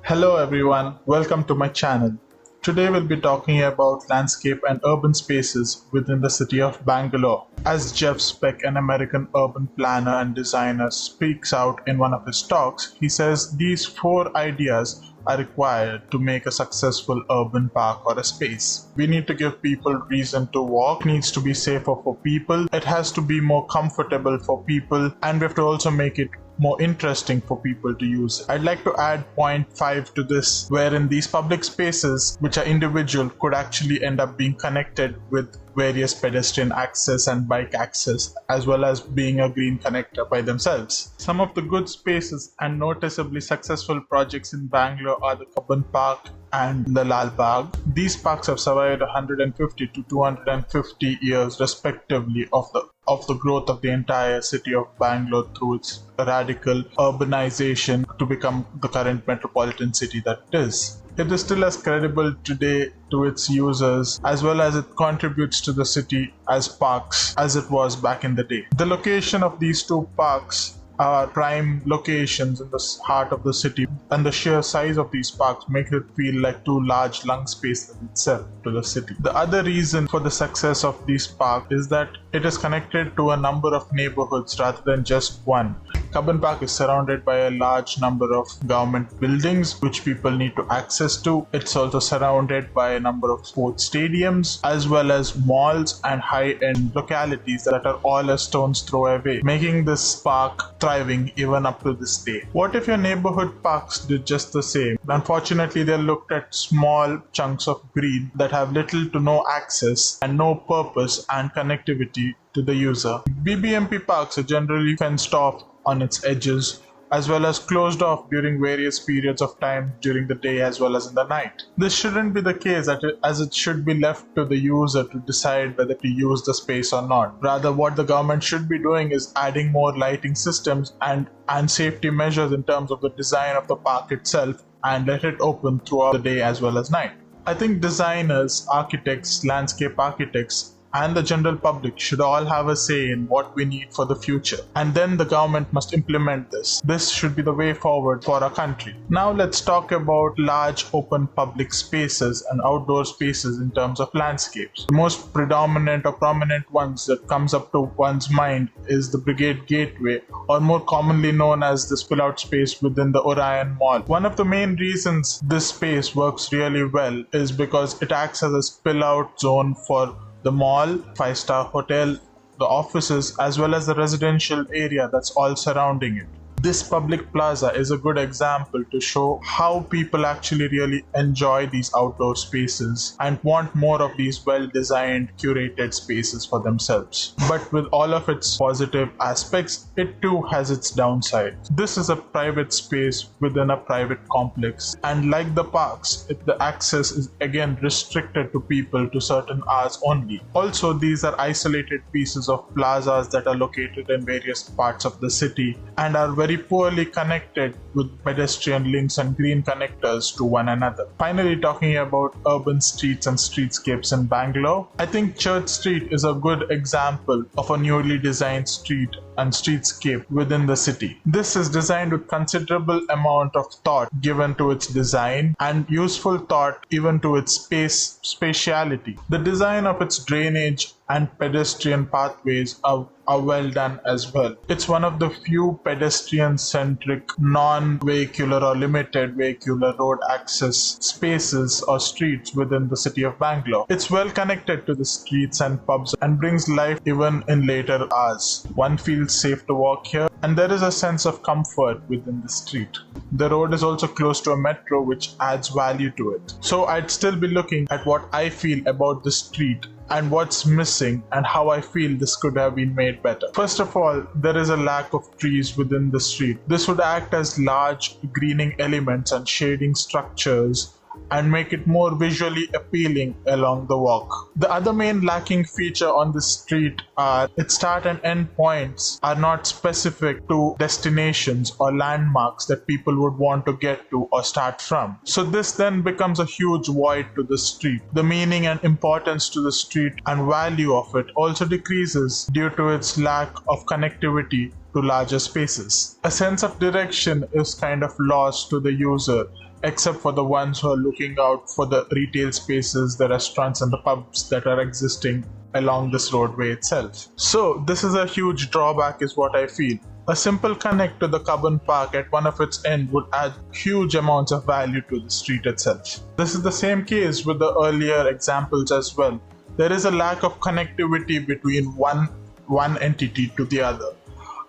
Hello everyone, welcome to my channel. Today we'll be talking about landscape and urban spaces within the city of Bangalore. As Jeff Speck, an American urban planner and designer, speaks out in one of his talks, he says these four ideas are required to make a successful urban park or a space. We need to give people reason to walk, it needs to be safer for people, it has to be more comfortable for people, and we have to also make it more interesting for people to use. I'd like to add point 5 to this, wherein these public spaces, which are individual, could actually end up being connected with various pedestrian access and bike access, as well as being a green connector by themselves. Some of the good spaces and noticeably successful projects in Bangalore are the Bangalore Park and the Lal Bagh. These parks have survived 150 to 250 years respectively of the growth of the entire city of Bangalore through its radical urbanization to become the current metropolitan city that it is. It is still as credible today to its users, as well as it contributes to the city as parks as it was back in the day. The location of these two parks are prime locations in the heart of the city, and the sheer size of these parks makes it feel like two large lung spaces itself to the city. The other reason for the success of these parks is that it is connected to a number of neighborhoods rather than just one. Bangalore Park is surrounded by a large number of government buildings which people need to access to. It's also surrounded by a number of sports stadiums as well as malls and high-end localities that are all a stone's throw away, making this park thriving even up to this day. What if your neighborhood parks did just the same? Unfortunately, they're looked at small chunks of green that have little to no access and no purpose and connectivity to the user. BBMP parks are generally fenced off on its edges, as well as closed off during various periods of time during the day as well as in the night. This shouldn't be the case, as it should be left to the user to decide whether to use the space or not. Rather, what the government should be doing is adding more lighting systems and safety measures in terms of the design of the park itself, and let it open throughout the day as well as night. I think designers, architects, landscape architects, and the general public should all have a say in what we need for the future. And then the government must implement this. This should be the way forward for our country. Now let's talk about large open public spaces and outdoor spaces in terms of landscapes. The most predominant or prominent ones that comes up to one's mind is the Brigade Gateway, or more commonly known as the spill-out space within the Orion Mall. One of the main reasons this space works really well is because it acts as a spill-out zone for the mall, 5-star hotel, the offices, as well as the residential area that's all surrounding it. This public plaza is a good example to show how people actually really enjoy these outdoor spaces and want more of these well-designed, curated spaces for themselves. But with all of its positive aspects, it too has its downsides. This is a private space within a private complex, and like the parks, the access is again restricted to people to certain hours only. Also, these are isolated pieces of plazas that are located in various parts of the city and are very poorly connected with pedestrian links and green connectors to one another. Finally, talking about urban streets and streetscapes in Bangalore, I think Church Street is a good example of a newly designed street and streetscape within the city. This is designed with considerable amount of thought given to its design and useful thought even to its spatiality. The design of its drainage and pedestrian pathways are well done as well. It's one of the few pedestrian-centric, non-vehicular or limited vehicular road access spaces or streets within the city of Bangalore. It's well connected to the streets and pubs and brings life even in later hours. One feels safe to walk here, and there is a sense of comfort within the street. The road is also close to a metro, which adds value to it. So I'd still be looking at what I feel about the street and what's missing and how I feel this could have been made better. First of all, there is a lack of trees within the street. This would act as large greening elements and shading structures and make it more visually appealing along the walk. The other main lacking feature on the street are its start and end points are not specific to destinations or landmarks that people would want to get to or start from. So this then becomes a huge void to the street. The meaning and importance to the street and value of it also decreases due to its lack of connectivity to larger spaces. A sense of direction is kind of lost to the user except for the ones who are looking out for the retail spaces, the restaurants, and the pubs that are existing along this roadway itself. So, this is a huge drawback, is what I feel. A simple connect to the Cubbon Park at one of its ends would add huge amounts of value to the street itself. This is the same case with the earlier examples as well. There is a lack of connectivity between one entity to the other.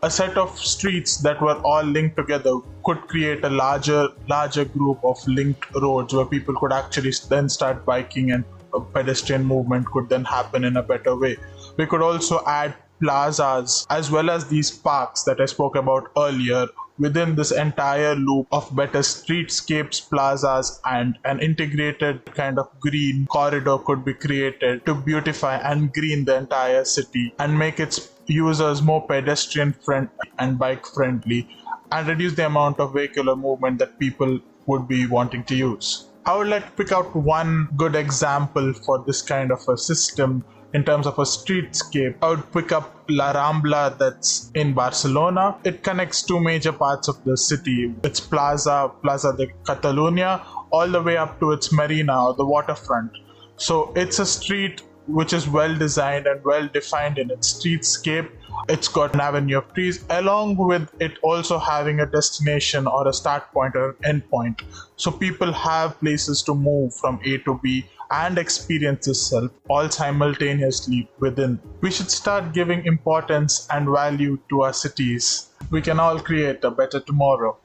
A set of streets that were all linked together could create a larger group of linked roads where people could actually then start biking, and pedestrian movement could then happen in a better way. We could also add plazas as well as these parks that I spoke about earlier within this entire loop of better streetscapes, plazas, and an integrated kind of green corridor could be created to beautify and green the entire city and make its users more pedestrian friendly and bike friendly, and reduce the amount of vehicular movement that people would be wanting to use. I would like to pick out one good example for this kind of a system. In terms of a streetscape, I would pick up La Rambla, that's in Barcelona. It connects two major parts of the city. It's Plaza de Catalunya, all the way up to its marina or the waterfront. So it's a street which is well designed and well defined in its streetscape. It's got an avenue of trees, along with it also having a destination or a start point or end point. So people have places to move from A to B and experience itself all simultaneously within. We should start giving importance and value to our cities. We can all create a better tomorrow.